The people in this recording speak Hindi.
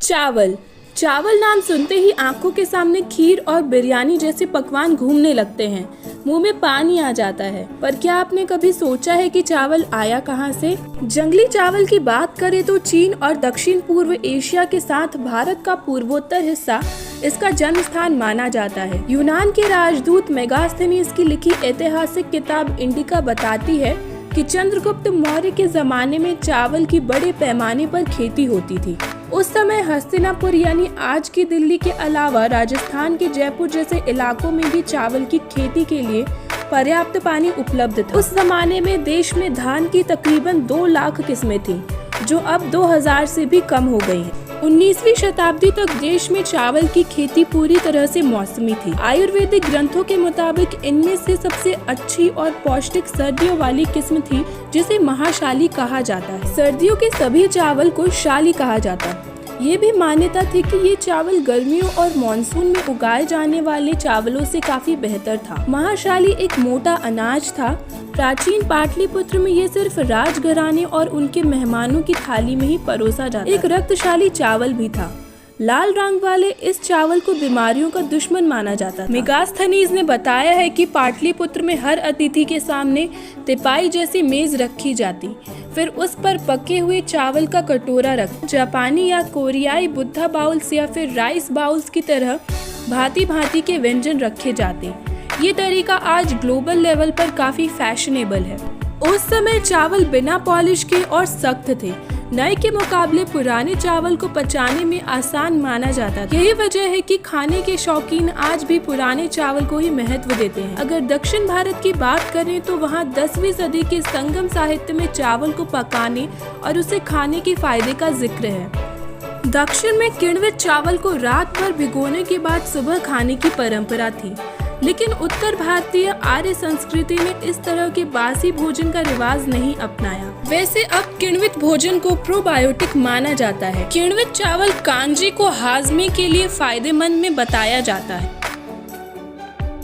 चावल। चावल नाम सुनते ही आंखों के सामने खीर और बिरयानी जैसे पकवान घूमने लगते हैं, मुंह में पानी आ जाता है। पर क्या आपने कभी सोचा है कि चावल आया कहां से? जंगली चावल की बात करें तो चीन और दक्षिण पूर्व एशिया के साथ भारत का पूर्वोत्तर हिस्सा इसका जन्म स्थान माना जाता है। यूनान के राजदूत मेगास्थनीज की लिखी ऐतिहासिक किताब इंडिका बताती है कि चंद्रगुप्त मौर्य के जमाने में चावल की बड़े पैमाने पर खेती होती थी। उस समय हस्तिनापुर यानी आज की दिल्ली के अलावा राजस्थान के जयपुर जैसे इलाकों में भी चावल की खेती के लिए पर्याप्त पानी उपलब्ध था। उस जमाने में देश में धान की तकरीबन 2 लाख किस्में थीं, जो अब 2000 से भी कम हो गई हैं। 19वीं शताब्दी तक देश में चावल की खेती पूरी तरह से मौसमी थी। आयुर्वेदिक ग्रंथों के मुताबिक इनमें से सबसे अच्छी और पौष्टिक सर्दियों वाली किस्म थी, जिसे महाशाली कहा जाता है। सर्दियों के सभी चावल को शाली कहा जाता है। ये भी मान्यता थी कि ये चावल गर्मियों और मानसून में उगाए जाने वाले चावलों से काफी बेहतर था। महाशाली एक मोटा अनाज था। प्राचीन पाटलिपुत्र में ये सिर्फ राजघराने और उनके मेहमानों की थाली में ही परोसा जाता। एक रक्तशाली चावल भी था। लाल रंग वाले इस चावल को बीमारियों का दुश्मन माना जाता था। मेगास्थनीज ने बताया है कि पाटलिपुत्र में हर अतिथि के सामने तिपाई जैसी मेज रखी जाती, फिर उस पर पके हुए चावल का कटोरा रख। जापानी या कोरियाई बुद्धा बाउल्स या फिर राइस बाउल्स की तरह भांति भांति के व्यंजन रखे जाते। ये तरीका आज ग्लोबल लेवल पर काफी फैशनेबल है। उस समय चावल बिना पॉलिश के और सख्त थे। नए के मुकाबले पुराने चावल को पचाने में आसान माना जाता था। यही वजह है कि खाने के शौकीन आज भी पुराने चावल को ही महत्व देते हैं। अगर दक्षिण भारत की बात करें तो वहाँ 10वीं सदी के संगम साहित्य में चावल को पकाने और उसे खाने के फायदे का जिक्र है। दक्षिण में किण्वित चावल को रात भर भिगोने के बाद सुबह खाने की परंपरा थी, लेकिन उत्तर भारतीय आर्य संस्कृति ने इस तरह के बासी भोजन का रिवाज नहीं अपनाया। वैसे अब किण्वित भोजन को प्रोबायोटिक माना जाता है। किण्वित चावल कांजी को हाजमे के लिए फायदेमंद में बताया जाता है।